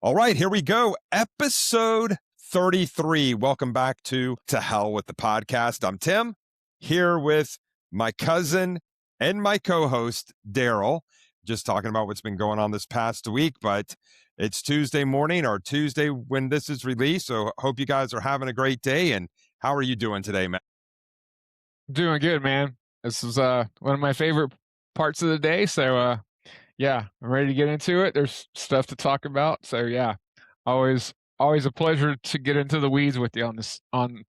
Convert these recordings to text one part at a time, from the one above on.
All right, here we go. Episode 33. Welcome back to Hell with the Podcast. I'm Tim, here with my cousin and my co-host, Daryl, just talking about what's been going on this past week, but it's Tuesday morning or Tuesday when this is released, so hope you guys are having a great day. And how are you doing today, man? Doing good, man. This is one of my favorite parts of the day. So yeah, I'm ready to get into it. There's stuff to talk about. So yeah, always a pleasure to get into the weeds with you on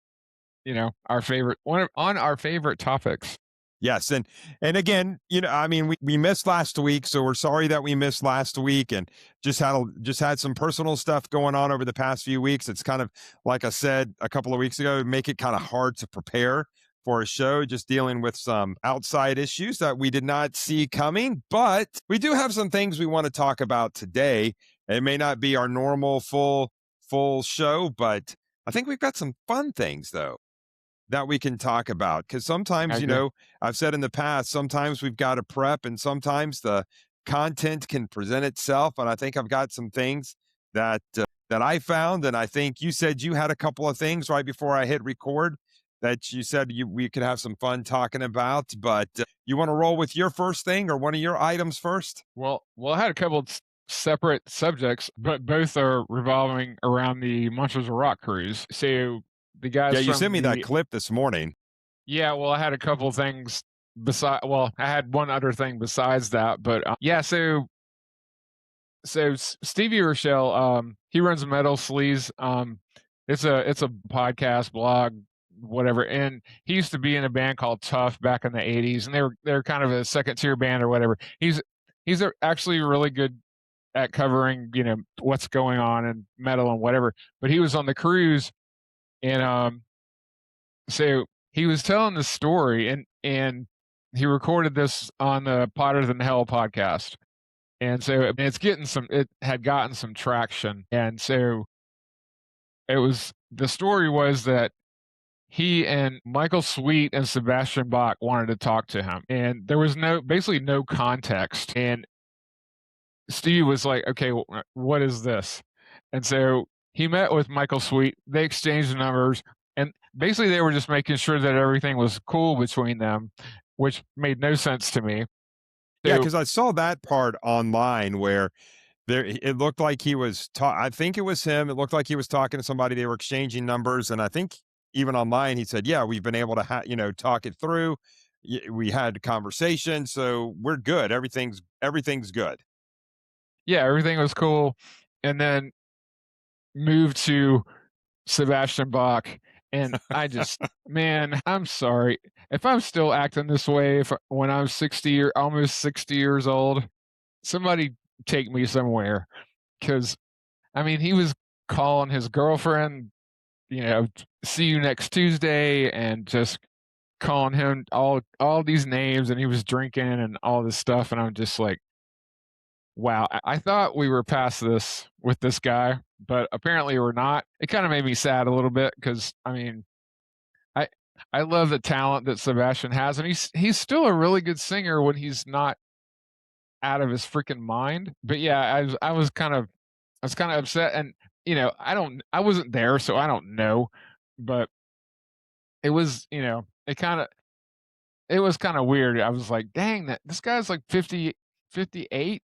our favorite on our favorite topics. Yes, and again, I mean, we missed last week, so we're sorry that we missed last week, and just had some personal stuff going on over the past few weeks. It's kind of like I said a couple of weeks ago, make it kind of hard to prepare for a show, just dealing with some outside issues that we did not see coming. But we do have some things we want to talk about today. It may not be our normal full show, but I think we've got some fun things though that we can talk about, because sometimes, I've said in the past, sometimes we've got to prep and sometimes the content can present itself. And I think I've got some things that I found. And I think you said you had a couple of things right before I hit record that you said we could have some fun talking about. But you want to roll with your first thing or one of your items first? Well, I had a couple of separate subjects, but both are revolving around the Monsters of Rock cruise. So the guys, yeah, you sent me that clip this morning. Yeah, well, I had a couple of things I had one other thing besides that, but yeah, so Stevie Rochelle, he runs Metal Sleaze. It's a podcast, blog, whatever, and he used to be in a band called Tough back in the 80s, and they're kind of a second tier band or whatever. He's actually really good at covering, what's going on in metal and whatever. But he was on the cruise, and so he was telling the story, and he recorded this on the Potter Than Hell podcast. And so it had gotten some traction. And so the story was that he and Michael Sweet and Sebastian Bach wanted to talk to him. And there was basically no context. And Steve was like, okay, what is this? And so he met with Michael Sweet. They exchanged numbers. And basically they were just making sure that everything was cool between them, which made no sense to me. Yeah, because I saw that part online where it looked like he was I think it was him. It looked like he was talking to somebody. They were exchanging numbers. And I think even online, he said, yeah, we've been able to, talk it through. We had a conversation. So we're good. Everything's good. Yeah, everything was cool. And then moved to Sebastian Bach. And I just, man, I'm sorry. If I'm still acting this way when I'm almost 60 years old, somebody take me somewhere. Because, I mean, he was calling his girlfriend, see you next Tuesday, and just calling him all these names, and he was drinking and all this stuff. And I'm just like, wow, I thought we were past this with this guy, but apparently we're not. It kind of made me sad a little bit because, I mean, I love the talent that Sebastian has, and he's still a really good singer when he's not out of his freaking mind. But yeah, I was kind of upset, and I wasn't there, so I don't know, but it was it was kind of weird. I was like, dang, this guy's like 58,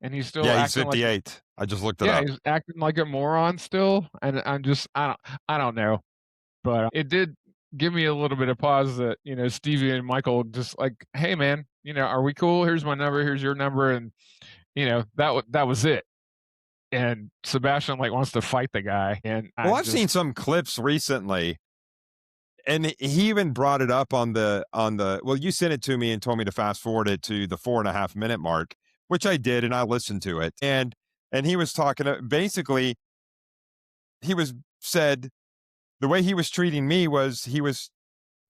and he's still he's 58. I just looked it up. Yeah, he's acting like a moron still, and I don't know, but it did give me a little bit of pause that Stevie and Michael just like, hey man, are we cool? Here's my number, here's your number, and that was it. And Sebastian wants to fight the guy, and I've seen some clips recently. And he even brought it up on the well, you sent it to me and told me to fast forward it to the 4.5 minute mark, which I did, and I listened to it. And he was talking basically, said the way he was treating me was he was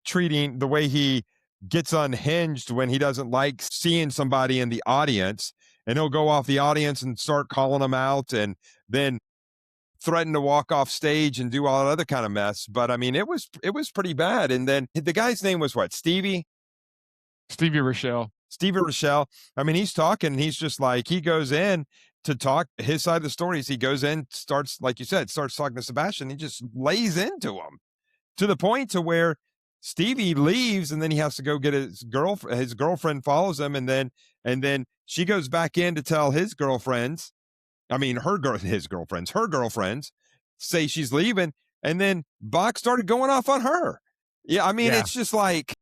treating the way he gets unhinged when he doesn't like seeing somebody in the audience, and he'll go off the audience and start calling them out and then threaten to walk off stage and do all that other kind of mess. But I mean, it was pretty bad. And then the guy's name was what? Stevie Rochelle. I mean, he's talking, he's just like, he goes in to talk his side of the story as he goes in, starts, like you said, starts talking to Sebastian. He just lays into him to the point to where Stevie leaves and then he has to go get his girlfriend. His girlfriend follows him, and then she goes back in to tell his girlfriends. I mean, her girlfriends say she's leaving, and then Bach started going off on her. Yeah, I mean, Yeah. it's just like,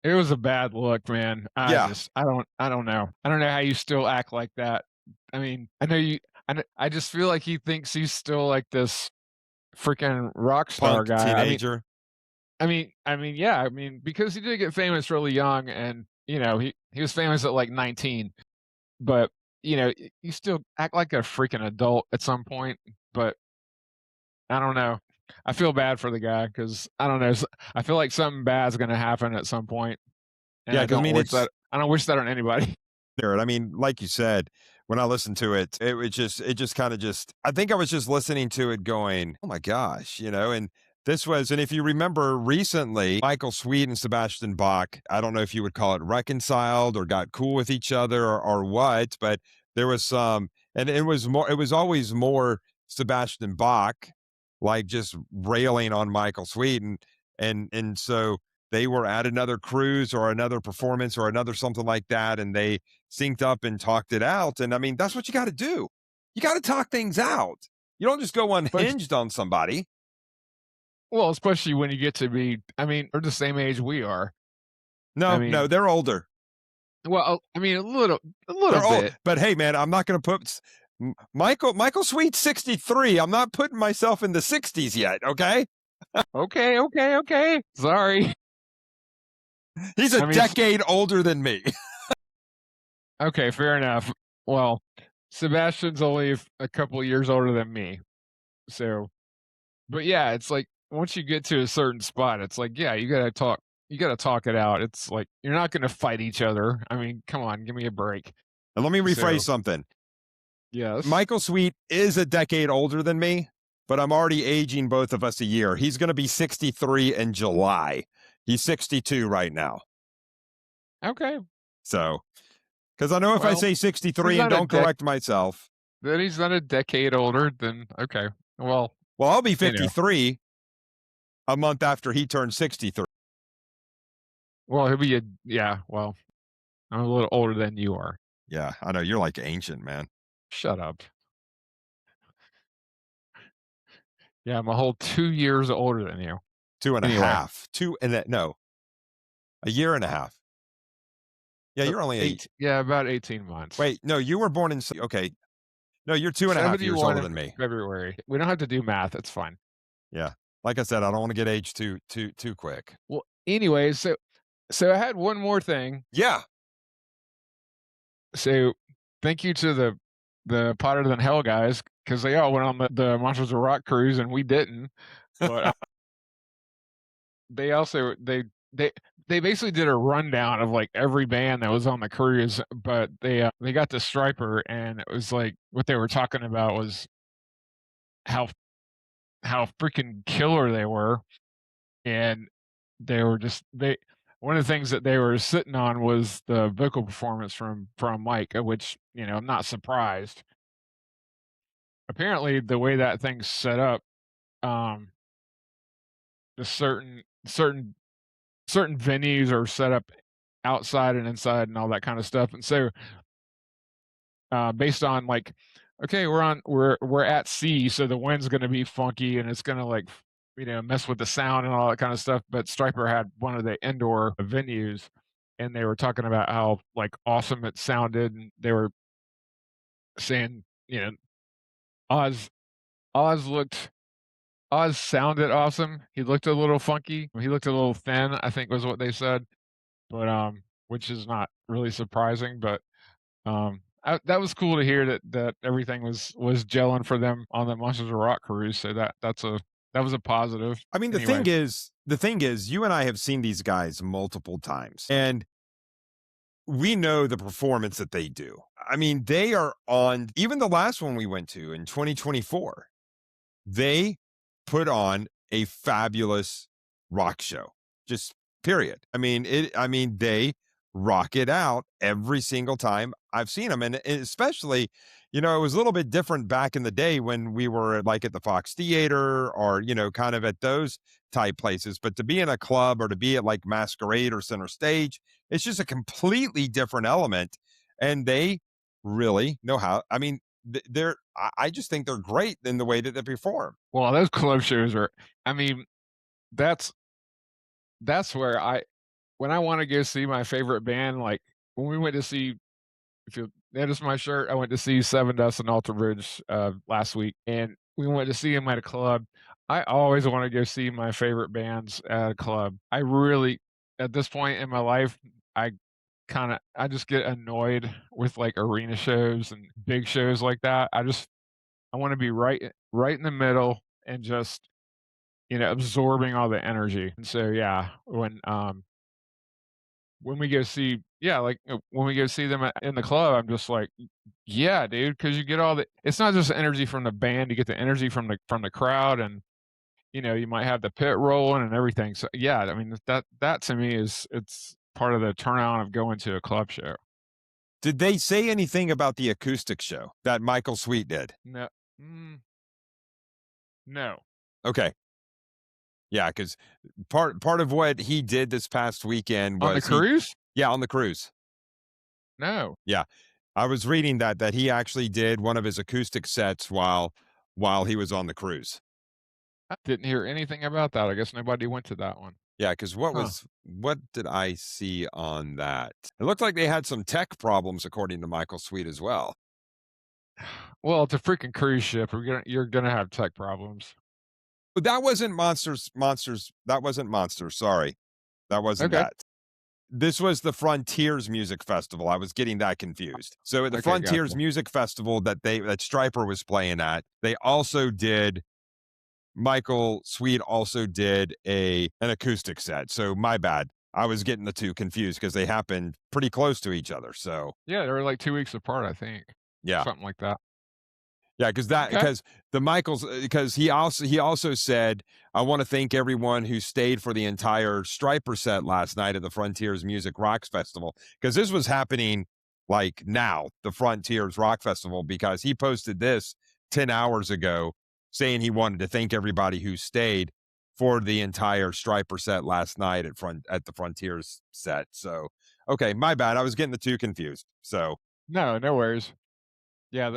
It was a bad look, man. yeah, I don't know. I don't know how you still act like that. I mean, I know you I just feel like he thinks he's still like this freaking rock star punk guy. teenager. Yeah, I mean, because he did get famous really young and, he was famous at like 19, but, you still act like a freaking adult at some point, but I don't know. I feel bad for the guy because I don't know. I feel like something bad's gonna happen at some point, and Yeah, because I mean, it's I don't wish that on anybody. there. I mean, like you said, when I listened to it, it just kind of just, I think I was just listening to it going, oh my gosh, and this was, and if you remember recently, Michael Sweet and Sebastian Bach, I don't know if you would call it reconciled or got cool with each other or what, but there was some, and it was always more Sebastian Bach, like just railing on Michael Sweet. And so they were at another cruise or another performance or another something like that. And they synced up and talked it out. And I mean, that's what you got to do. You got to talk things out. You don't just go But unhinged on somebody. well, especially when you get to be, I mean, they're the same age we are. I No, no, mean, they're older. well, I mean, a little They're old. bit. But hey, man, I'm not going to put Michael Sweet 63. I'm not putting myself in the 60s yet. Okay. Okay, okay, okay. Sorry. He's a I mean, decade older than me. okay, fair enough. Well, Sebastian's only a couple of years older than me, so. But yeah, it's like once you get to a certain spot, it's like, yeah, you gotta talk it out. It's like you're not gonna fight each other. I mean, come on, give me a break. And let me rephrase So something. yes. Michael Sweet is a decade older than me, but I'm already aging both of us a year. He's going to be 63 in July. He's 62 right now. Okay. So, because I know if I Well, say he's 63 and not a don't correct myself, then he's not a decade older, then okay. Well, well, I'll be you know, 53 a month after he turns 63. well, he'll be a yeah, well, I'm a little older than you are. Yeah, I know. You're like ancient, man. Shut up. Yeah, I'm a whole 2 years older than you. Two and a Anyway, half. No, a year and a half. Yeah, you're only yeah, about 18 months. wait, no, you were born in, okay. No, you're 2.5 years 71 older in than me. February. We don't have to do math, it's fine. Yeah. Like I said, I don't want to get aged too quick. Well, anyways, so I had one more thing. Yeah. So, thank you to the Potter Than Hell guys because they all went on the Monsters of Rock cruise and we didn't. But they also they they basically did a rundown of like every band that was on the cruise. But they got to Striper and it was like what they were talking about was how freaking killer they were, and they were just they. One of the things that they were sitting on was the vocal performance from Mike, which I'm not surprised. Apparently, the way that thing's set up, um, the certain venues are set up outside and inside and all that kind of stuff, and so based on like, okay, we're at sea, so the wind's going to be funky and it's going to like mess with the sound and all that kind of stuff. But Striper had one of the indoor venues, and they were talking about how like awesome it sounded, and they were saying Oz Oz looked Oz sounded awesome. He looked a little funky. He looked a little thin, I think was what they said. But which is not really surprising, but that was cool to hear that everything was gelling for them on the Monsters of Rock cruise. So that was a positive. I mean, Anyway, the thing is, you and I have seen these guys multiple times, and we know the performance that they do. I mean, they are on, even the last one we went to in 2024, they put on a fabulous rock show. Just period. I mean, they rock it out every single time I've seen them. And especially, it was a little bit different back in the day when we were like at the Fox Theater or, kind of at those type places. But to be in a club or to be at like Masquerade or Center Stage, it's just a completely different element. And they really know how. I mean, I just think they're great in the way that they perform. Well, those club shows are, I mean, that's where when I wanna go see my favorite band, like, when we went to see, if you notice my shirt, I went to see Seven Dust and Alter Bridge, last week, and we went to see 'em at a club. I always wanna go see my favorite bands at a club. I really, at this point in my life, I I just get annoyed with, like, arena shows and big shows like that. I wanna be right in the middle and just, absorbing all the energy. And so, yeah, when we go see, yeah, like, when we go see them in the club, I'm just like, "Yeah, dude," because you get all the, it's not just the energy from the band, you get the energy from the crowd, and, you might have the pit rolling and everything. So, yeah, I mean, that to me is, it's part of the turn on of going to a club show. Did they say anything about the acoustic show that Michael Sweet did? No, mm, no. Okay. Yeah, because part of what he did this past weekend On the was he cruise? yeah, on the cruise. No. Yeah. I was reading that he actually did one of his acoustic sets while he was on the cruise. I didn't hear anything about that. I guess nobody went to that one. Yeah, because Huh. what did I see on that? It looked like they had some tech problems according to Michael Sweet as well. Well, it's a freaking cruise ship. You're gonna have tech problems. But that wasn't that wasn't Monsters, sorry. That wasn't Okay. that. This was the Frontiers Music Festival, I was getting that confused. So at the Okay, Frontiers gotcha. Music Festival that Stryper was playing at, they also did Michael Sweet also did an acoustic set, so my bad. I was getting the 2 confused because they happened pretty close to each other, so, Yeah, they were like 2 weeks apart, I think. yeah. Something like that. Yeah, because Okay. the Michaels because he also said, "I wanna thank everyone who stayed for the entire Stryper set last night at the Frontiers Music Rocks Festival," because this was happening, like, now, the Frontiers Rock Festival, because he posted this 10 hours ago saying he wanted to thank everybody who stayed for the entire Stryper set last night at the Frontiers set, so, okay, my bad, I was getting the 2 confused, so No, no worries. Yeah,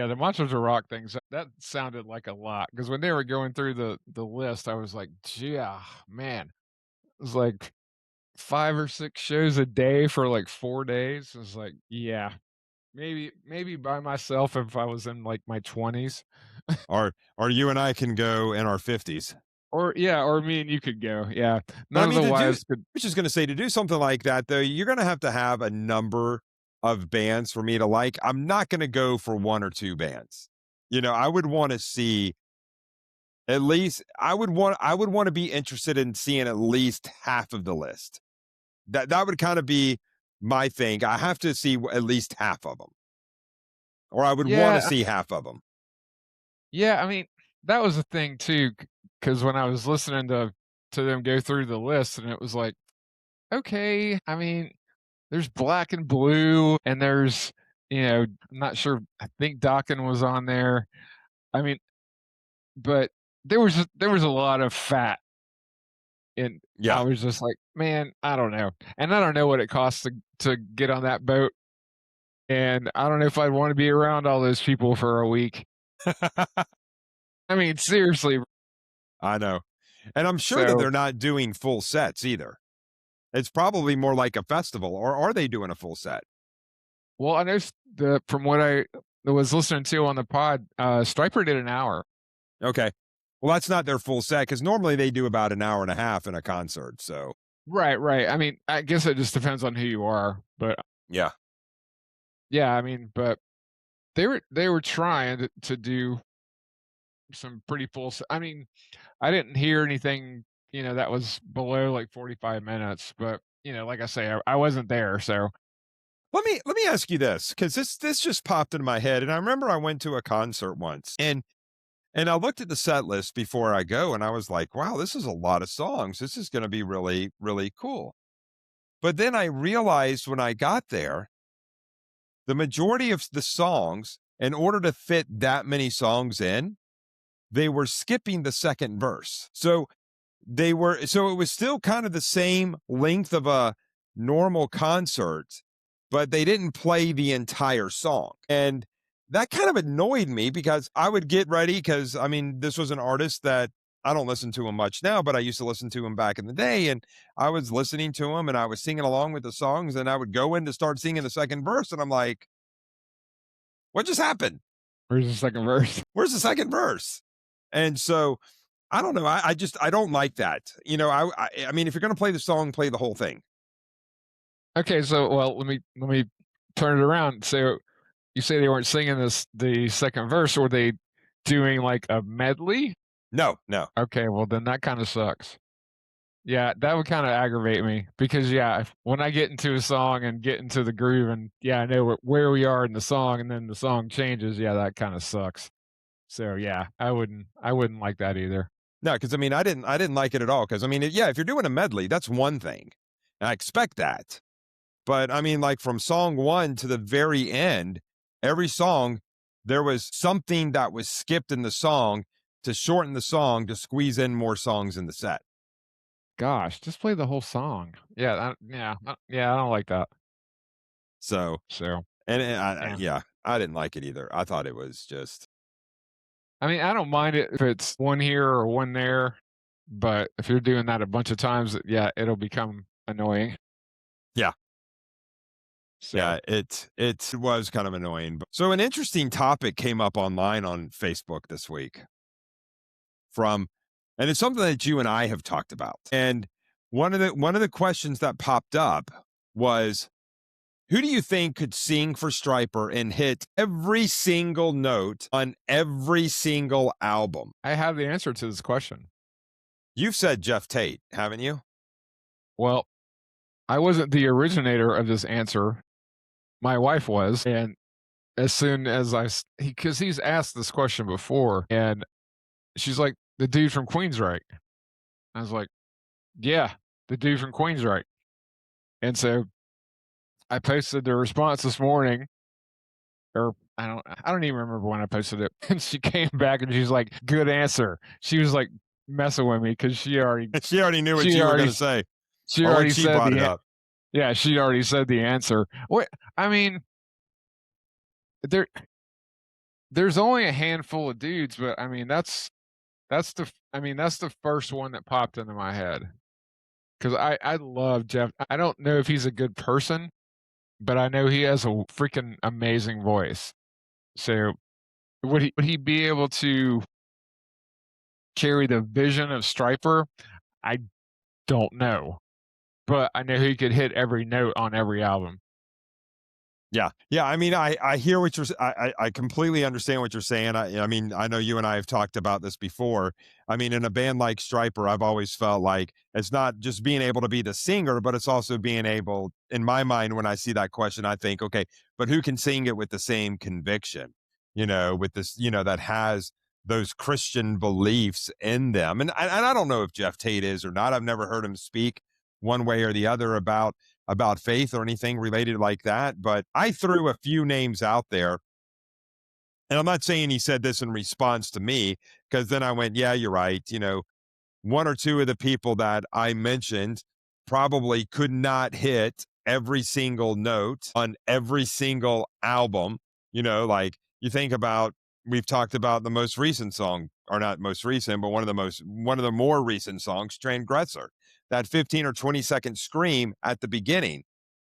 the Monsters of Rock things, that sounded like a lot. Because when they were going through the list, I was like, "Yeah, man." It was like 5 or 6 shows a day for, like, 4 days. It was like, "Yeah, maybe by myself if I was in, like, my 20s." or you and I can go in our 50s. Or, yeah, or me and you could go, yeah. But I None of mean, the to do wives could. I was just gonna say to do something like that though, you're gonna have a number of bands for me to like. I'm not gonna go for 1 or 2 bands. I would wanna see at least I would wanna be interested in seeing at least half of the list. That would kinda be my thing. I have to see at least half of them, or I would wanna Yeah, see half of them. yeah, I mean, that was the thing too, because when I was listening to them go through the list, and it was like, "Okay, I mean, there's Black and Blue, and there's, I'm not sure, I think Dokken was on there." I mean, but there was a lot of fat, and I Yeah. was just like, "Man, I don't know." And I don't know what it costs to get on that boat, and I don't know if I'd wanna be around all those people for a week. I mean, seriously. I know. And I'm sure that So, they're not doing full sets either. It's probably more like a festival, or are they doing a full set? well, I know from what I was listening to on the pod, Stryper did an hour. Okay. Well, that's not their full set because normally they do about an hour and a half in a concert. So, Right, right. I mean, I guess it just depends on who you are, but yeah. yeah, I mean, but they were trying to do some pretty I mean, I didn't hear anything, that was below like 45 minutes, but like I say, I wasn't there, so. Let me ask you this because this just popped into my head, and I remember I went to a concert once, and I looked at the set list before I go, and I was like, wow, this is a lot of songs. This is going to be really really cool. But then I realized when I got there, the majority of the songs in order to fit that many songs in, they were skipping the second verse. So it was still kind of the same length of a normal concert, but they didn't play the entire song. And that kind of annoyed me because I would get ready because I mean, this was an artist that I don't listen to him much now, but I used to listen to him back in the day. And I was listening to him and I was singing along with the songs, and I would go in to start singing the second verse. And I'm like, what just happened? Where's the second verse? Where's the second verse? And so I don't know. I don't like that. I mean, if you're going to play the song, play the whole thing. Okay, so well, let me turn it around. So you say they weren't singing the second verse, or were they doing like a medley? No, no. Okay, well then that kind of sucks. Yeah, that would kind of aggravate me because yeah, when I get into a song and get into the groove and yeah, I know where we are in the song and then the song changes, yeah, that kind of sucks. So yeah, I wouldn't like that either. No, because I mean, I didn't like it at all. Because I mean, yeah, if you're doing a medley, that's one thing. And I expect that. But I mean, like from song one to the very end, every song, there was something that was skipped in the song to shorten the song to squeeze in more songs in the set. Gosh, just play the whole song. Yeah, yeah, I don't like that. So, So yeah. yeah, I didn't like it either. I thought it was just, I mean, I don't mind it if it's one here or one there, but if you're doing that a bunch of times, yeah, it'll become annoying. yeah, So, yeah, it was kind of annoying. So an interesting topic came up online on Facebook this week from, and it's something that you and I have talked about. And one of the questions that popped up was, who do you think could sing for Striper and hit every single note on every single album? I have the answer to this question. You've said Jeff Tate, haven't you? Well, I wasn't the originator of this answer. My wife was, and as soon as because he's asked this question before, and she's like, "The dude from Queensryche." I was like, "Yeah, the dude from Queensryche." And so I posted the response this morning, or I don't even remember when I posted it. And she came back and she's like, "Good answer." She was like messing with me because She already knew what she you were already going to say. she Oh, when already she said brought it up. yeah, she already said the answer. What I mean, there there's only a handful of dudes, but I mean that's the first one that popped into my head because I love Jeff. I don't know if he's a good person, but I know he has a freaking amazing voice. So would he be able to carry the vision of Striper? I don't know, but I know he could hit every note on every album. Yeah. Yeah. I mean, I hear what I completely understand what you're saying. I mean, I know you and I have talked about this before. I mean, in a band like Striper, I've always felt like it's not just being able to be the singer, but it's also being able, in my mind, when I see that question, I think, okay, but who can sing it with the same conviction, with this, that has those Christian beliefs in them. And I don't know if Jeff Tate is or not. I've never heard him speak one way or the other about faith or anything related like that. But I threw a few names out there. And I'm not saying he said this in response to me, because then I went, yeah, you're right. One or two of the people that I mentioned probably could not hit every single note on every single album. Like you think about, we've talked about the most recent song, or not most recent, but one of the more recent songs, Transgressor, that 15 or 20-second scream at the beginning.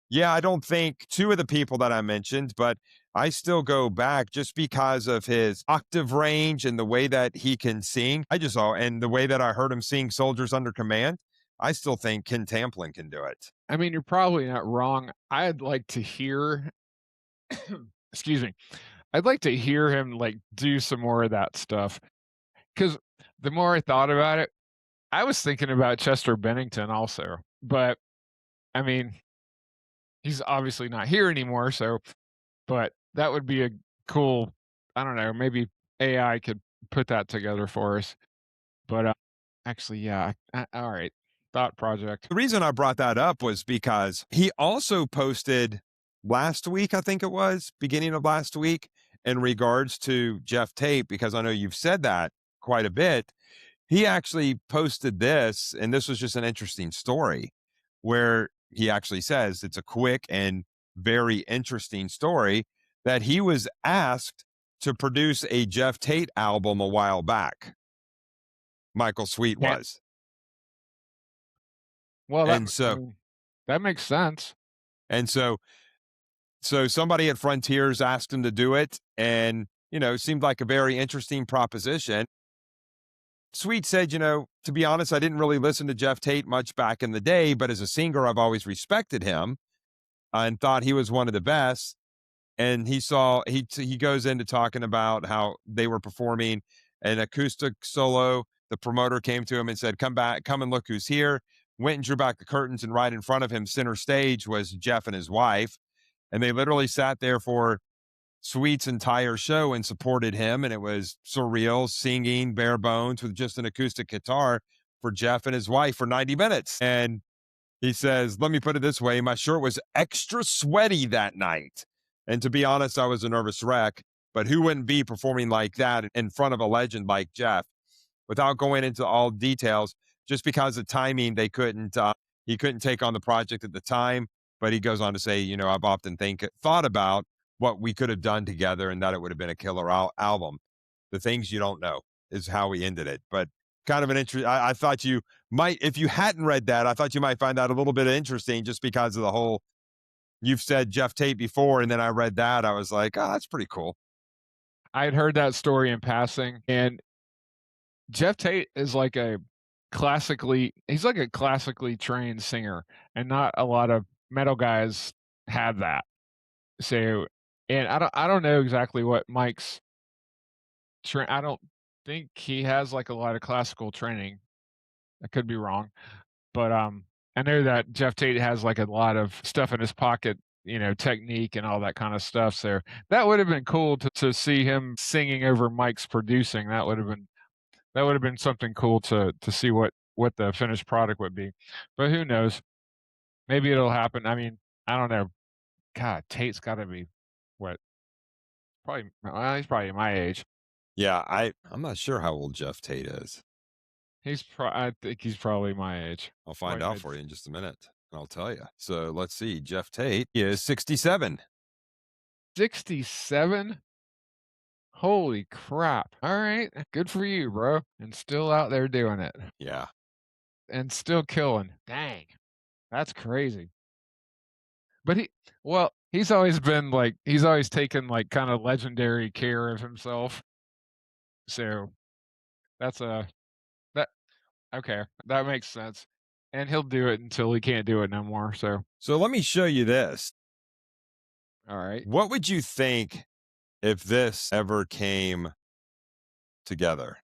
Yeah, I don't think two of the people that I mentioned, but I still go back just because of his octave range and the way that he can sing. And the way that I heard him sing Soldiers Under Command, I still think Ken Tamplin can do it. I mean, you're probably not wrong. I'd like to hear excuse me. I'd like to hear him like do some more of that stuff because the more I thought about it, I was thinking about Chester Bennington also. But I mean, he's obviously not here anymore, so but that would be a cool, I don't know, maybe AI could put that together for us. But actually, yeah, all right. Thought project. The reason I brought that up was because he also posted last week, I think it was, beginning of last week, in regards to Jeff Tate, because I know you've said that quite a bit, he actually posted this, and this was just an interesting story where he actually says it's a quick and very interesting story that he was asked to produce a Jeff Tate album a while back. Michael Sweet Yeah. was. Well, And I so mean, that makes sense. and so so somebody at Frontiers asked him to do it, and it seemed like a very interesting proposition. Sweet said, to be honest, I didn't really listen to Jeff Tate much back in the day, but as a singer, I've always respected him and thought he was one of the best. And he goes into talking about how they were performing an acoustic solo. The promoter came to him and said, "Come back, come and look who's here." Went and drew back the curtains, and right in front of him, center stage, was Jeff and his wife. And they literally sat there for Sweet's entire show and supported him. And it was surreal, singing bare bones with just an acoustic guitar for Jeff and his wife for 90 minutes. And he says, let me put it this way, my shirt was extra sweaty that night. And to be honest, I was a nervous wreck. But who wouldn't be performing like that in front of a legend like Jeff? Without going into all details, just because of timing, he couldn't take on the project at the time. But he goes on to say, I've often thought about what we could have done together and that it would have been a killer album. The things you don't know is how we ended it. But kind of an interest. I thought you might, if you hadn't read that, I thought you might find that a little bit interesting just because of the whole, you've said Jeff Tate before. And then I read that. I was like, oh, that's pretty cool. I had heard that story in passing, and Jeff Tate is like he's like a classically trained singer, and not a lot of metal guys have that. So, and I don't know exactly what Mike's I don't think he has like a lot of classical training. I could be wrong, but I know that Jeff Tate has like a lot of stuff in his pocket, technique and all that kind of stuff. So that would have been cool to see him singing over Mike's producing. That would have been something cool to see what the finished product would be. But who knows? Maybe it'll happen. I mean, I don't know. God, Tate's got to be what? Probably. Well, he's probably my age. Yeah, I'm not sure how old Jeff Tate is. I think he's probably my age. I'll find Probably out mid. for you in just a minute, and I'll tell you. So let's see. Jeff Tate is 67. 67. Holy crap! All right, good for you, bro. And still out there doing it, Yeah. and still killing. Dang, that's crazy. But he's always taken like kind of legendary care of himself. So that's a that okay, that makes sense. And he'll do it until he can't do it no more. So So let me show you this. all right, What would you think if this ever came together?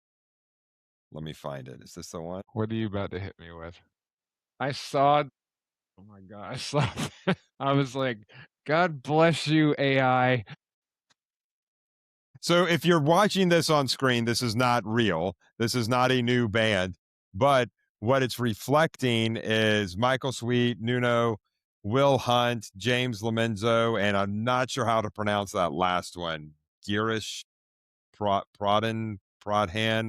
Let me find it. Is this the one? what are you about to hit me with? I saw. Oh my god, I saw. I was like, God bless you, AI. So if you're watching this on screen, this is not real. This is not a new band, but what it's reflecting is Michael Sweet, Nuno, Will Hunt, James Lomenzo, and I'm not sure how to pronounce that last one. Girish Prodhan.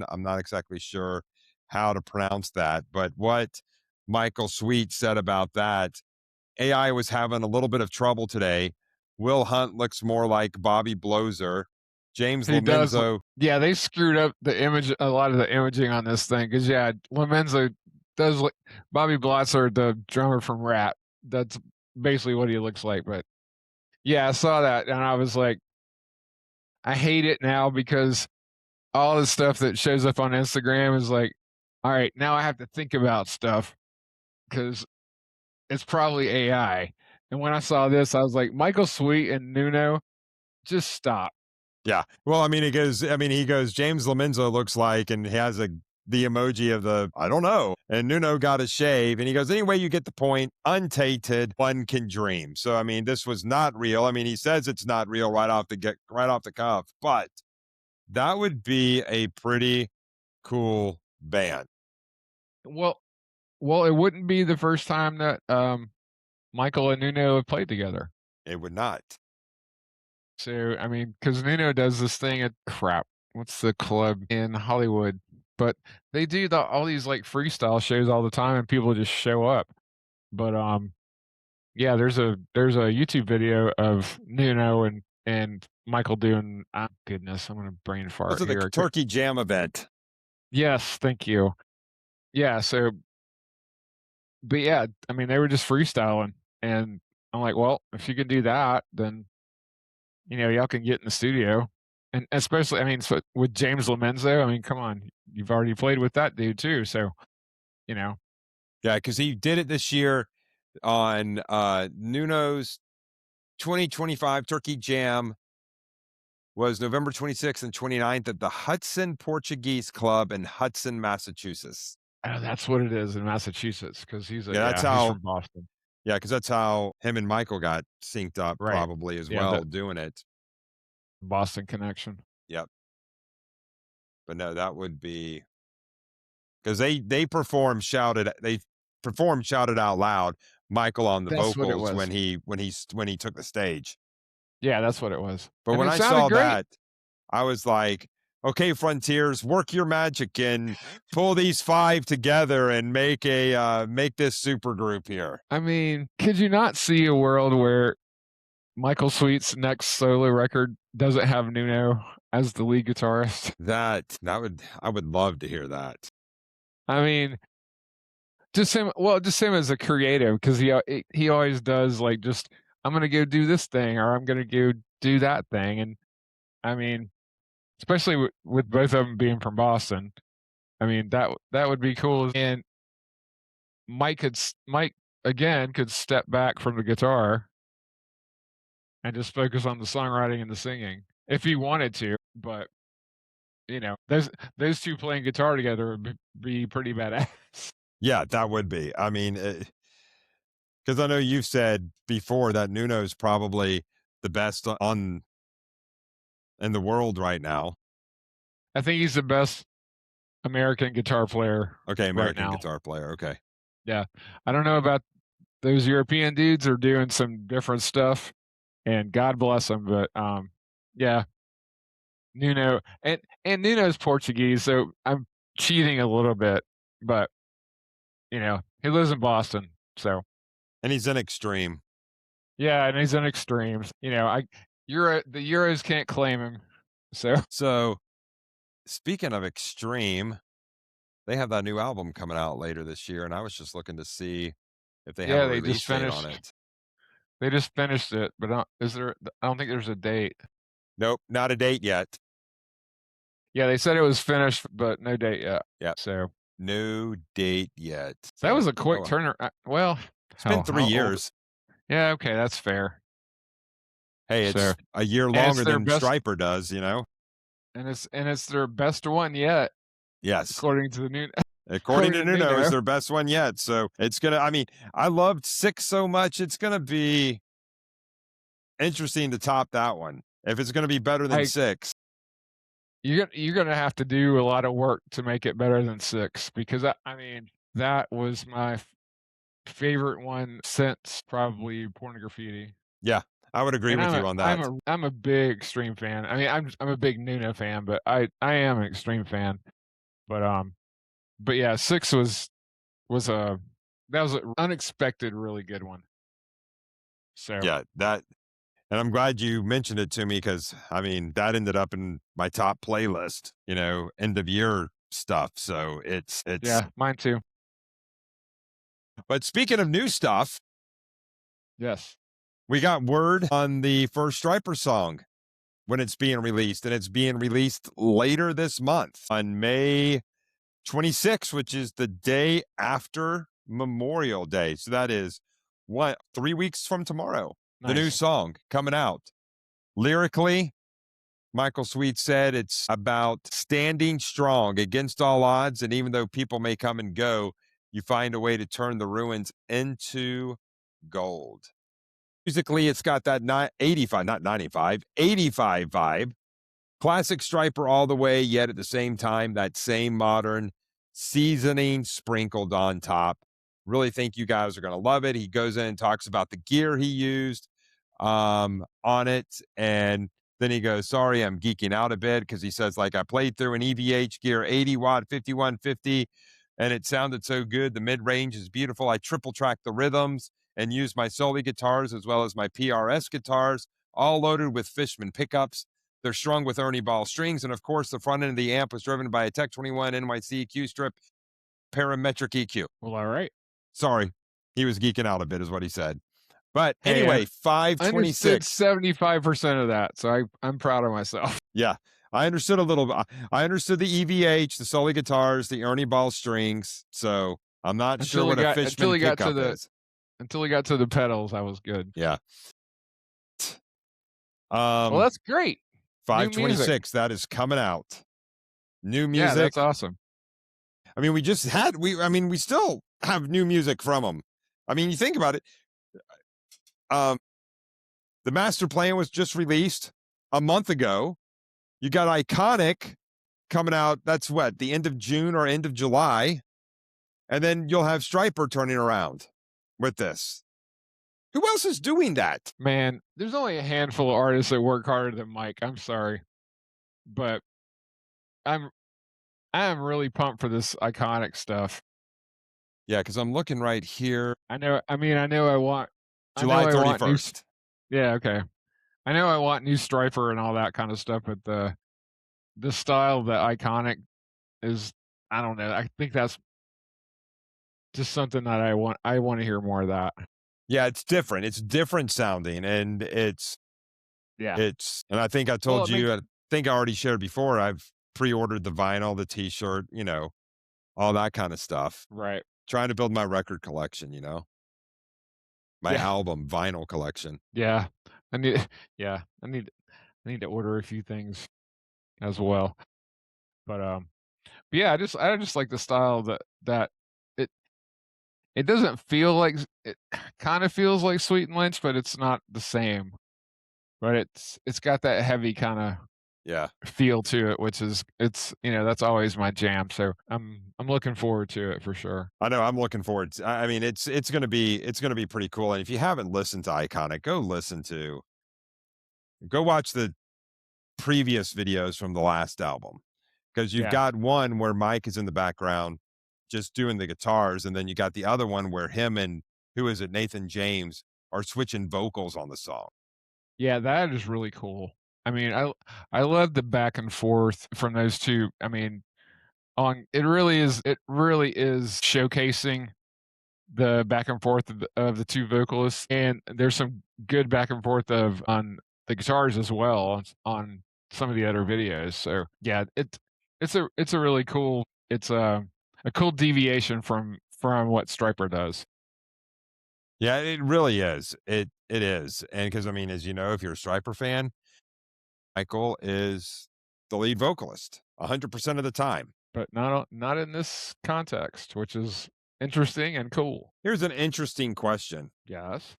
I'm not exactly sure how to pronounce that, but what Michael Sweet said about that, AI was having a little bit of trouble today. Will Hunt looks more like Bobby Blozer. James He does. Lomenzo, Yeah, they screwed up the image, a lot of the imaging on this thing. Because yeah, Lomenzo does look. Bobby Blotzer, the drummer from Rat. That's basically what he looks like. But yeah, I saw that and I was like, I hate it now because all the stuff that shows up on Instagram is like, all right, now I have to think about stuff because it's probably AI. And when I saw this, I was like, Michael Sweet and Nuno, just stop. yeah. Well, I mean, he goes, James Lomenzo looks like, and he has the emoji of the, I don't know. And Nuno got a shave, and he goes, anyway, you get the point. Untainted, one can dream. So, I mean, this was not real. I mean, he says it's not real right off the cuff, but that would be a pretty cool band. Well, it wouldn't be the first time that Michael and Nuno have played together. It would not. So, I mean, because Nuno does this thing at crap, what's the club in Hollywood? But they do all these like freestyle shows all the time, and people just show up. But yeah, there's a YouTube video of Nuno and Michael doing. Ah, goodness, I'm gonna brain Those fart are the here. Turkey Jam event. Yes, thank you. Yeah, so, but yeah, I mean, they were just freestyling, and I'm like, well, if you can do that, then y'all can get in the studio. And especially, I mean, so with James Lomenzo, I mean, come on, you've already played with that dude too. So, you know, Yeah, because he did it this year on Nuno's 2025 Turkey Jam was November 26th and 29th at the Hudson Portuguese Club in Hudson, Massachusetts. oh, that's what it is in Massachusetts because Yeah, that's he's how from Boston. yeah, because that's how him and Michael got synced up Right. probably as Yeah. The well doing it. Boston connection. Yep. But no, that would be because they performed shouted out loud, Michael on the That's what it vocals was. when he took the stage. Yeah, that's what it was. But And when it I sounded saw great. that, I was like, okay, Frontiers, work your magic and pull these five together and make this super group here. I mean, could you not see a world where Michael Sweet's next solo record doesn't have Nuno as the lead guitarist? I would love to hear that. I mean, just him as a creative because he always does like just I'm gonna go do this thing or I'm gonna go do that thing, and I mean, especially with both of them being from Boston, I mean that would be cool. And Mike again could step back from the guitar and just focus on the songwriting and the singing if he wanted to, but those two playing guitar together would be pretty badass. Yeah, that would be. I mean, because I know you've said before that Nuno's probably the best on in the world right now. I think he's the best American guitar player Okay, right American now. guitar player. Okay. Yeah. I don't know about those European dudes are doing some different stuff, and God bless them. But yeah, Nuno and Nuno's Portuguese, so I'm cheating a little bit, but he lives in Boston, so And he's an extreme. yeah, and he's in extremes. The Euros can't claim him, so So speaking of extreme, they have that new album coming out later this year, and I was just looking to see if they have yeah, a release date on it. they just finished it, but is there? I don't think there's a date. Nope, not a date yet. Yeah, they said it was finished, but no date yet. Yep, So no date yet. that So, was a oh quick well. turner. Well, It's been 3 how old? years. Yeah, okay, that's fair. Hey, So it's a year and it's longer their than best, Striper does, you know? and it's their best one yet, Yes. according to the new, According according to to Nuno, is Nuno. their best one yet. So it's gonna. I mean, I loved 6 so much. It's gonna be interesting to top that one. If it's gonna be better than I 6, you're gonna have to do a lot of work to make it better than six because I mean that was my favorite one since probably Porn Graffiti. yeah, I would agree And with you on that. I'm a big Extreme fan. I mean, I'm a big Nuno fan, but I am an Extreme fan. But yeah, six was a that was an unexpected, really good one. So Yeah, that, and I'm glad you mentioned it to me because I mean that ended up in my top playlist. End of year stuff. So it's. yeah, mine too. But speaking of new stuff, Yes, we got word on the first Striper song when it's being released, and it's being released later this month on May 26th, which is the day after Memorial Day. So that is what, 3 weeks from tomorrow. The new nice. song coming out. Lyrically, Michael Sweet said it's about standing strong against all odds. And even though people may come and go, you find a way to turn the ruins into gold. Musically, it's got that 85, not 95, 85 vibe. Classic Striper all the way, yet at the same time, that same modern seasoning sprinkled on top. Really think you guys are going to love it. He goes in and talks about the gear he used. on it. And then he goes, sorry, I'm geeking out a bit because he says, like, I played through an EVH Gear 80-watt 5150 and it sounded so good. The mid range is beautiful. I triple track the rhythms and use my Soli guitars as well as my PRS guitars, all loaded with Fishman pickups. They're strung with Ernie Ball strings. And of course, the front end of the amp was driven by a Tech 21 NYC EQ strip parametric EQ. Well, all right. Sorry, he was geeking out a bit, is what he said. But Hey, anyway, I understood 526. 75% of that, so I'm proud of myself. Yeah, I understood a little bit. I understood the EVH, the Sully guitars, the Ernie Ball strings. So I'm not sure Until he what a got until Fishman he got to pickup the is. until he got to the pedals, I was good. Yeah. Well, Um, that's great. New music. 526, that is coming out. New Yeah, music. that's awesome. I mean, we still have new music from them. I mean, you think about it. Um, the master plan was just released a month ago. You got Iconic coming out. That's what, the end of June or end of July. And then you'll have Striper turning around with this. Who else is doing that? Man, there's only a handful of artists that work harder than Mike. I'm sorry, but I'm I am really pumped for this Iconic stuff. Yeah, because I'm looking right here, I know I know July I want new s 31st. yeah, okay. I know I want new Striper and all that kind of stuff, but the style that Iconic is I don't know, I think that's just something that I wanna hear more of that. Yeah, it's different. It's different sounding, and Yeah. and I think I Well, told it makes you, I think I already shared before, I've pre-ordered the vinyl, the T-shirt, all that kind of stuff. right. Trying to build my record collection, my Yeah, album vinyl collection. yeah. I need yeah, I need to order a few things as well. But, yeah, I just like the style that it it doesn't feel like it kinda feels like Sweet and Lynch, but it's not the same. But it's got that heavy kinda Yeah. feel to it, which is that's always my jam, so I'm looking forward to it for sure. I know, I'm looking forward to, I mean, it's gonna be pretty cool, and if you haven't listened to Iconic, go watch the previous videos from the last album, because you've Yeah. got one where Mike is in the background just doing the guitars, and then you got the other one where him and who is it, Nathan James, are switching vocals on the song. Yeah, that is really cool. I mean, I love the back and forth from those 2. I mean, on it really is showcasing the back and forth of the 2 vocalists, and there's some good back and forth of on the guitars as well on some of the other videos, so, yeah, it's a really cool it's a cool deviation from what Stryper does. Yeah, it really is. It is, and because I mean, as you know, if you're a Stryper fan, Michael is the lead vocalist 100% of the time. But not in this context, which is interesting and cool. Here's an interesting question. Yes.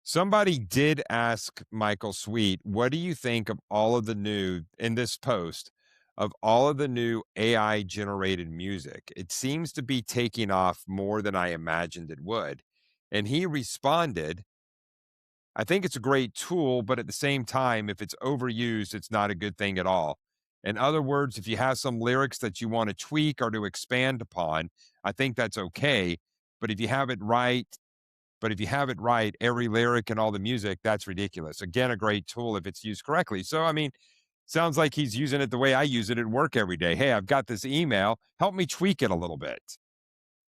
Somebody did ask Michael Sweet, what do you think of all of the new, in this post, of all of the new AI generated music? It seems to be taking off more than I imagined it would. And he responded, I think it's a great tool, but at the same time, if it's overused, it's not a good thing at all. In other words, if you have some lyrics that you want to tweak or to expand upon, I think that's okay. But if you have it right, every lyric and all the music, that's ridiculous. Again, a great tool if it's used correctly. So, I mean, sounds like he's using it the way I use it at work every day. Hey, I've got this email. Help me tweak it a little bit,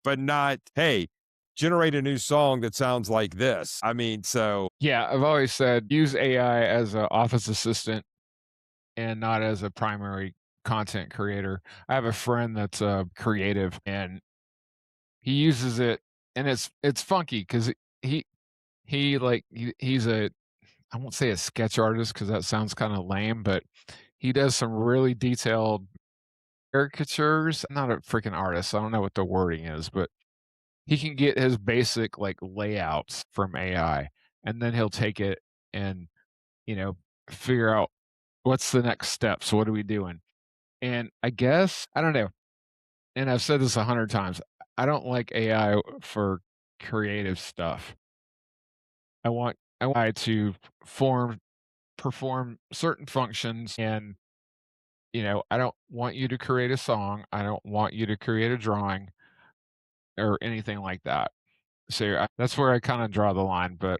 but not, hey, generate a new song that sounds like this. I mean, so Yeah, I've always said use AI as an office assistant and not as a primary content creator. I have a friend that's creative and he uses it and it's funky because he he's a I won't say a sketch artist because that sounds kind of lame, but he does some really detailed caricatures. I'm not a freaking artist. So I don't know what the wording is, but he can get his basic like layouts from AI and then he'll take it and, you know, figure out what's the next steps. What are we doing? And I guess, I don't know. And I've said this 100 times. I don't like AI for creative stuff. I want I wanted to form perform certain functions, and I don't want you to create a song. I don't want you to create a drawing or anything like that. So that's where I kind of draw the line. But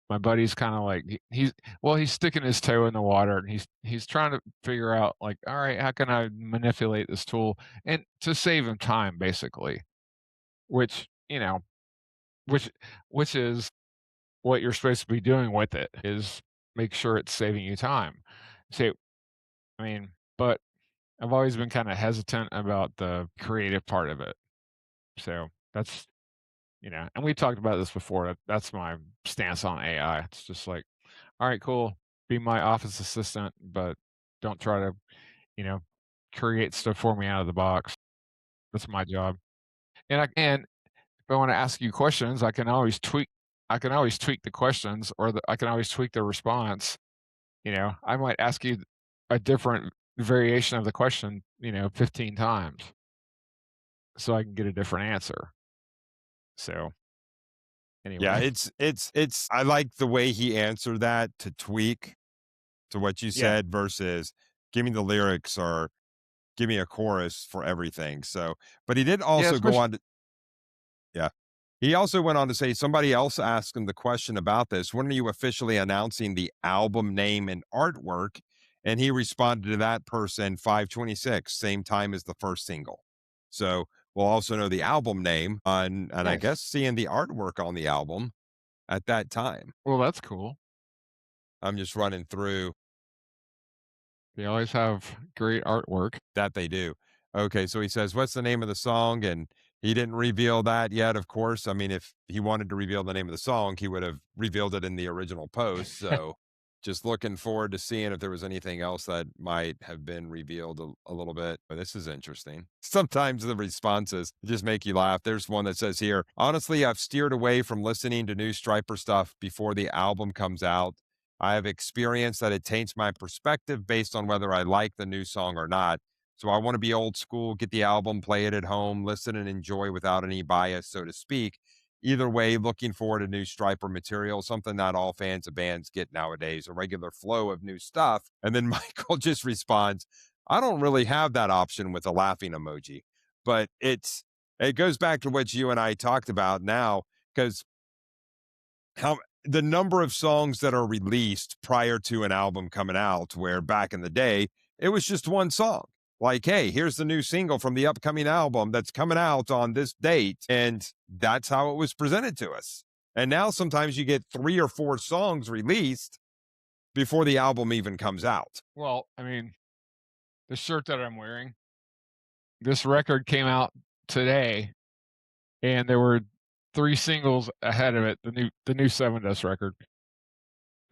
my buddy's kind of like he's sticking his toe in the water, and he's trying to figure out like, all right, how can I manipulate this tool and to save him time, basically, which which which is what you're supposed to be doing with it is make sure it's saving you time. So I mean, but I've always been kind of hesitant about the creative part of it. So and we talked about this before. That's my stance on AI. It's just like, all right, cool. Be my office assistant, but don't try to, you know, create stuff for me out of the box. That's my job. And if I want to ask you questions, I can always tweak the questions, or I can always tweak the response. I might ask you a different variation of the question, 15 times so I can get a different answer. So Yeah, anyway, it's I like the way he answered that to tweak to what you yeah. said versus give me the lyrics or give me a chorus for everything. So, but he did Yeah, also go especially on to, yeah. He also went on to say somebody else asked him the question about this. When are you officially announcing the album name and artwork? And he responded to that person 5/26, same time as the first single. So we'll also know the album name on, and I nice. guess seeing the artwork on the album at that time. Well, that's cool. I'm just running through They always have great artwork. that they do. Okay, so he says, "What's the name of the song?" And he didn't reveal that yet, of course. I mean, if he wanted to reveal the name of the song, he would have revealed it in the original post. So just looking forward to seeing if there was anything else that might have been revealed a little bit. But this is interesting. Sometimes the responses just make you laugh. There's one that says here, honestly, I've steered away from listening to new Striper stuff before the album comes out. I have experienced that it taints my perspective based on whether I like the new song or not. So I want to be old school, get the album, play it at home, listen and enjoy without any bias, so to speak. Either way, looking forward to new Striper material, something that all fans of bands get nowadays, a regular flow of new stuff. And then Michael just responds, I don't really have that option with a laughing emoji. But it goes back to what you and I talked about now, because how the number of songs that are released prior to an album coming out, where back in the day, it was just one song. Like, hey, here's the new single from the upcoming album that's coming out on this date. And that's how it was presented to us. And now sometimes you get 3 or 4 songs released before the album even comes out. Well, I mean, the shirt that I'm wearing, this record came out today, and there were 3 singles ahead of it, the new Seven Dust record.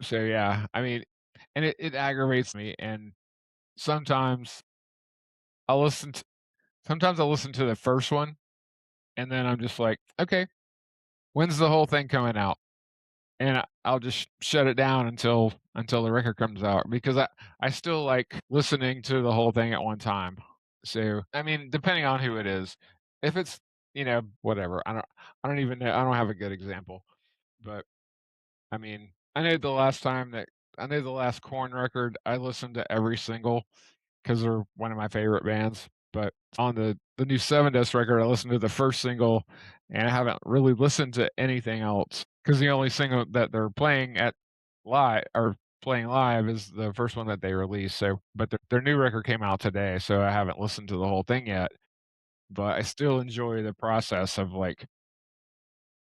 So, yeah, I mean, and it aggravates me, and sometimes I'll listen to sometimes I'll listen to the first one, and then I'm just like, "Okay, when's the whole thing coming out?" And I'll just shut it down until the record comes out, because I still like listening to the whole thing at one time. So, I mean, depending on who it is. If it's, whatever, I don't even know, I don't have a good example, but, I mean, I know the last Korn record, I listened to every single, because 'cause they're one of my favorite bands, but on the new Seven Dust record, I listened to the first single, and I haven't really listened to anything else, because the only single that they're playing live is the first one that they released. So but their new record came out today, so I haven't listened to the whole thing yet, but I still enjoy the process of, like,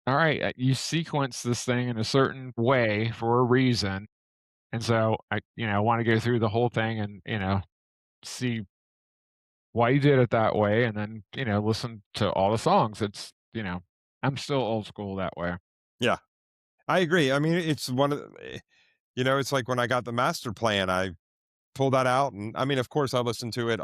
alright, you sequence this thing in a certain way for a reason, and so I wanna go through the whole thing and, see why you did it that way, and then, listen to all the songs. I'm still old school that way. Yeah, I agree. I mean, it's one of it's like when I got the master plan, I pulled that out. And I mean, of course, I listened to it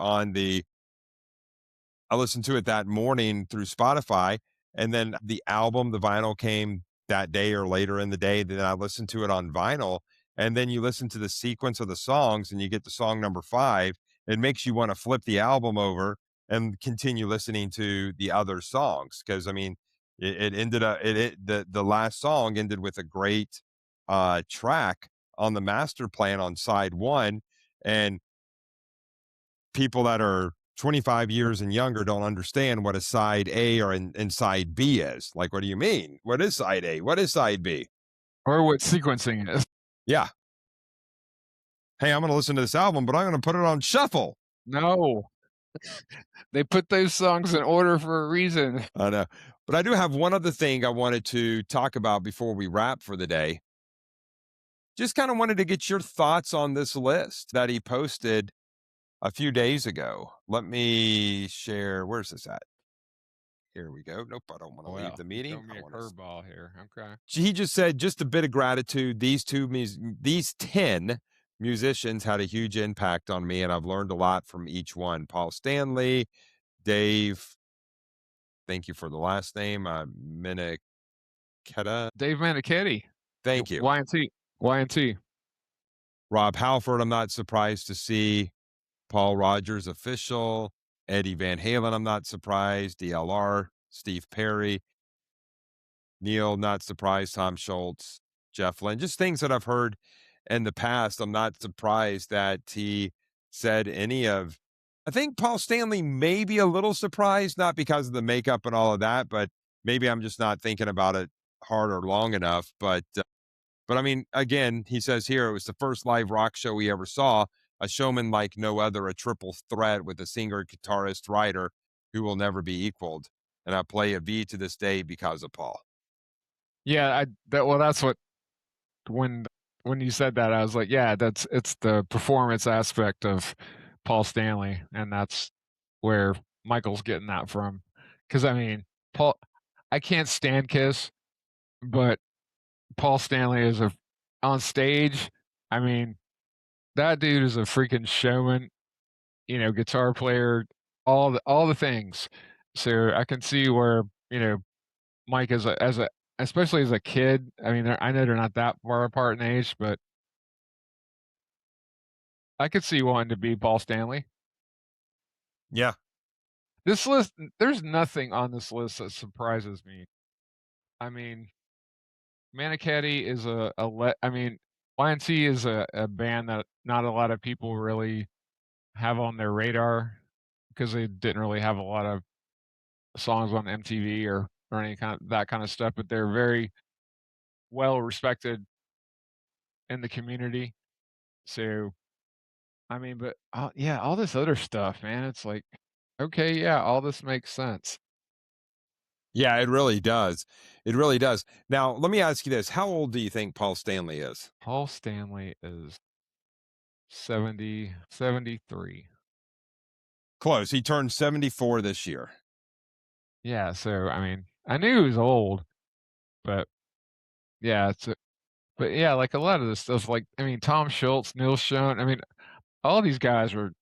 that morning through Spotify, and then the album, the vinyl came that day or later in the day. Then I listened to it on vinyl, and then you listen to the sequence of the songs, and you get to song number 5. It makes you want to flip the album over and continue listening to the other songs because I mean, it ended up the last song ended with a great. track on the master plan on side one, and people that are 25 years and younger don't understand what a side A or and side B is. Like, what do you mean? What is side A? What is side B? or what sequencing is. Yeah. Hey, I'm going to listen to this album, but I'm going to put it on shuffle. No, they put those songs in order for a reason. I know. But I do have one other thing I wanted to talk about before we wrap for the day. Just kind of wanted to get your thoughts on this list that he posted a few days ago. Let me share. Where's this at? Here we go. Nope, I don't want to leave Well, the you meeting. throw I me a want to. curveball here. Okay. He just said just a bit of gratitude. These 10 musicians had a huge impact on me, and I've learned a lot from each one. Paul Stanley, Dave. Thank you for the last name. Miniketa. Dave Manichetti, Thank you. Y&T, Y&T. Rob Halford. I'm not surprised to see. Paul Rogers, official. Eddie Van Halen. I'm not surprised. DLR. Steve Perry. Neil, not surprised. Tom Schultz, Jeff Lynne, just things that I've heard in the past. I'm not surprised that he said any of. I think Paul Stanley may be a little surprised, not because of the makeup and all of that, but maybe I'm just not thinking about it hard or long enough. But I mean, again, he says here it was the first live rock show he ever saw. A showman like no other, a triple threat with a singer, guitarist, writer who will never be equaled. And I play a V to this day because of Paul. Yeah, that's what when when you said that, I was like, yeah, it's the performance aspect of Paul Stanley, and that's where Michael's getting that from. Because I mean, Paul, I can't stand Kiss, but Paul Stanley is a on stage. I mean, that dude is a freaking showman. Guitar player, all the things. So I can see where Mike as a especially as a kid. I mean, I know they're not that far apart in age, but I could see wanting to be Paul Stanley. Yeah. This list, there's nothing on this list that surprises me. I mean, Manichetti is I mean, YNC is a band that not a lot of people really have on their radar because they didn't really have a lot of songs on MTV or any kind of that kind of stuff, but they're very well respected in the community. So, I mean, but yeah, all this other stuff, man, it's like, okay, yeah, all this makes sense. Yeah, it really does. It really does. Now, let me ask you this. How old do you think Paul Stanley is? Paul Stanley is 73. Close. He turned 74 this year. Yeah, so I mean, I knew he was old, but yeah, but yeah, like a lot of this stuff, like I mean, Tom Schultz, Neil Schon, I mean, all these guys were,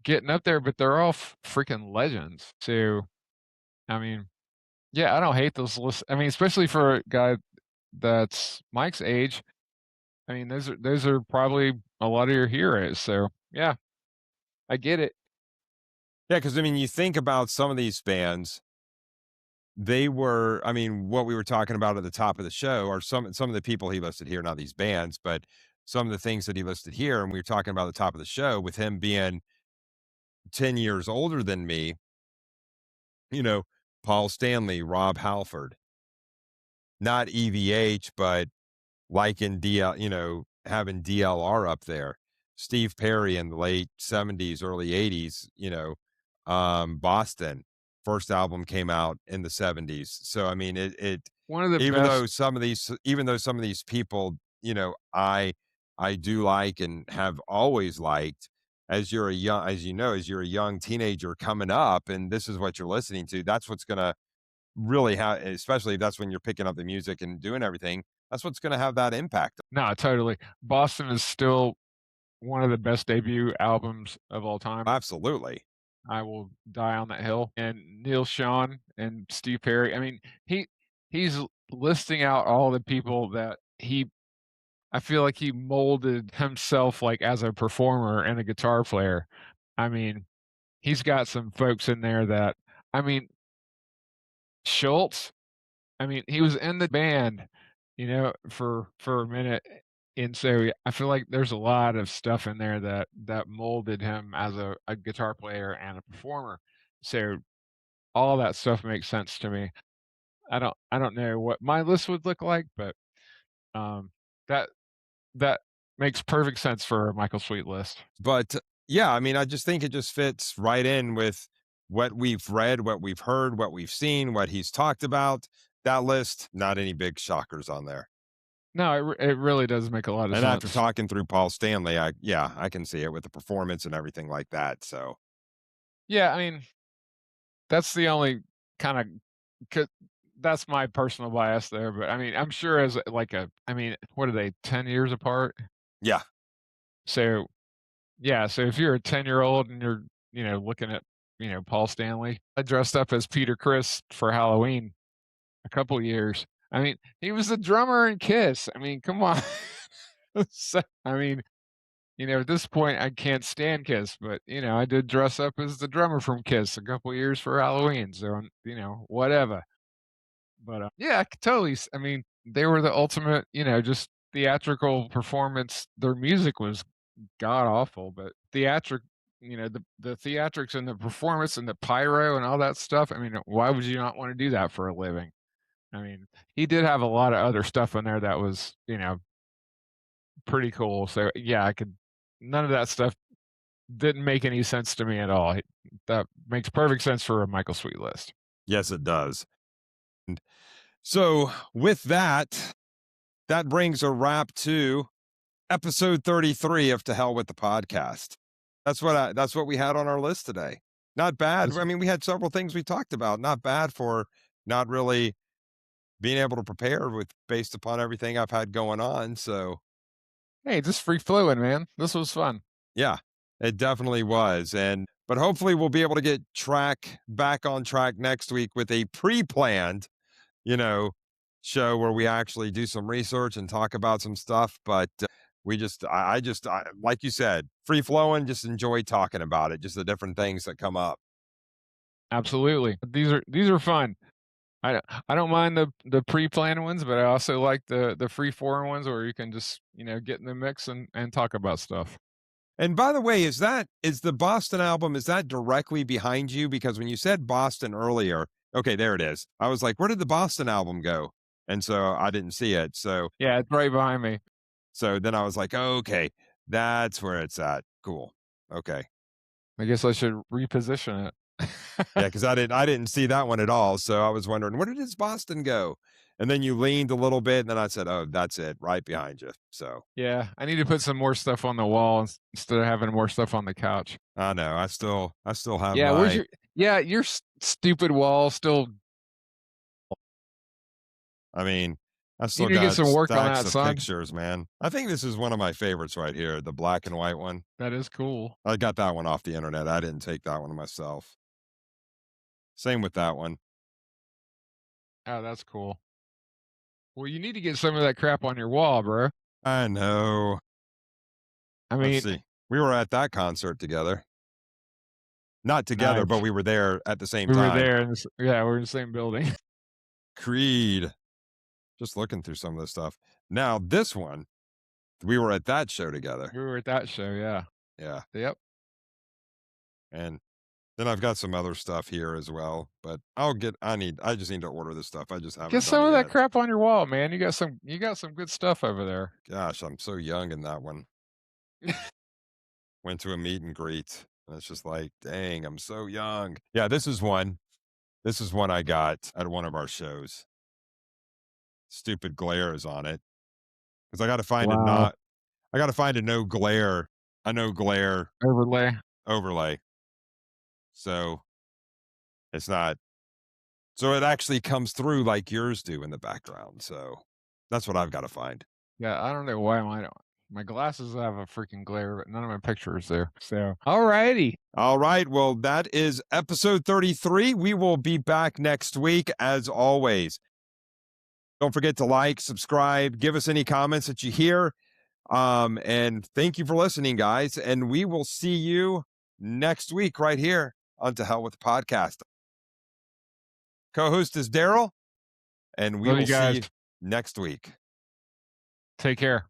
getting up there, but they're all freaking legends. So, I mean, yeah, I don't hate those lists. I mean, especially for a guy that's Mike's age. I mean, those are probably a lot of your heroes. So, yeah, I get it. Yeah, because I mean, you think about some of these bands, they were, I mean, what we were talking about at the top of the show are some of the people he listed here, not these bands, but some of the things that he listed here. And we were talking about at the top of the show with him being 10 years older than me, you know, Paul Stanley, Rob Halford, not EVH, but like in having DLR up there. Steve Perry in the late 70s, early 80s, Boston. First album came out in the 70s. So I mean it One of the best. even though some of these people, I do like and have always liked as you're a young teenager coming up and this is what you're listening to, that's what's gonna really have, especially if that's when you're picking up the music and doing everything, that's what's gonna have that impact. No, totally. Boston is still one of the best debut albums of all time. Absolutely. I will die on that hill. And Neil Schon and Steve Perry. I mean, he's listing out all the people that I feel like he molded himself like as a performer and a guitar player. I mean, he's got some folks in there that I mean, Schultz, I mean, he was in the band for a minute. And so I feel like there's a lot of stuff in there that molded him as a guitar player and a performer. So all that stuff makes sense to me. I don't know what my list would look like, but um, that that makes perfect sense for a Michael Sweet list. But yeah, I mean, I just think it just fits right in with what we've read, what we've heard, what we've seen, what he's talked about. That list, not any big shockers on there. No, it really does make a lot of And after sense. talking through Paul Stanley, yeah, I can see it with the performance and everything like that. So Yeah, I mean, that's the only kinda 'cau that's my personal bias there, but I mean, I'm sure as like a I mean, what are they, 10 years apart? yeah, So, yeah, so if you're a 10-year-old and you're, looking at, Paul Stanley, I dressed up as Peter Criss for Halloween a couple years. I mean, he was the drummer in Kiss. I mean, come on. So, I mean, at this point, I can't stand Kiss, but, I did dress up as the drummer from Kiss a couple years for Halloween, so, whatever. But, yeah, I could totally I mean, they were the ultimate, just theatrical performance. Their music was god awful, but the theatrics and the performance and the pyro and all that stuff, I mean, why would you not wanna do that for a living? I mean, he did have a lot of other stuff in there that was, pretty cool, so, yeah, I could none of that stuff didn't make any sense to me at all. That makes perfect sense for a Michael Sweet list. yes, it does. And so with that, that brings a wrap to episode 33 of To Hell with the Podcast. That's what we had on our list today. Not bad. This I mean, we had several things we talked about. Not bad for not really being able to prepare with based upon everything I've had going on. So Hey, just free flowing, man. This was fun. yeah, it definitely was. And but hopefully we'll be able to get track back on track next week with a pre-planned, you know, show where we actually do some research and talk about some stuff. But like you said, free flowing, just enjoy talking about it, just the different things that come up. Absolutely. These are fun. I don't mind the pre-planned ones, but I also like the free form ones where you can just, get in the mix and talk about stuff. And by the way, is the Boston album, is that directly behind you? Because when you said Boston earlier, okay, there it is. I was like, where did the Boston album go? And so I didn't see it. Yeah, it's right behind me. So then I was like, oh, okay, that's where it's at. Cool. Okay. I guess I should reposition it. Yeah, because I didn't see that one at all. So I was wondering, where did his Boston go? And then you leaned a little bit, and then I said, oh, that's it, right behind you. So Yeah, I need to put some more stuff on the wall instead of having more stuff on the couch. I know I still have Yeah, where's my. your yeah, your stupid wall still I mean, I you still need to get got some work on stacks that, of son. pictures, man. I think this is one of my favorites right here, the black and white one. That is cool. I got that one off the internet. I didn't take that one myself. Same with that one. Oh, that's cool. Well, you need to get some of that crap on your wall, bro. I know. I Let's mean, see. We were at that concert together. Not together, but nice. we were there at the same We were time. there in this yeah, we're in the same building. Creed. Just looking through some of this stuff. Now, this one, we were at that show together. We were at that show, yeah. Yeah. Yep. And then I've got some other stuff here as well, but I just need to order this stuff. I just Get haven't done some it of that yet. crap on your wall, man. You got some good stuff over there. Gosh, I'm so young in that one. Went to a meet and greet. And it's just like, dang, I'm so young. Yeah, this is one. This is one I got at one of our shows. Stupid glare is on it. Because Wow. I gotta find a no glare Overlay. overlay. So it's not so it actually comes through like yours do in the background. So that's what I've got to find. Yeah, I don't know why my glasses have a freaking glare, but none of my pictures there. So, alrighty. All right. Well, that is episode 33. We will be back next week as always. Don't forget to like, subscribe, give us any comments that you hear. And thank you for listening, guys. And we will see you next week right here on To Hell with the Podcast. Co host is Daryl, and we Love you will see guys. you next week. Take care.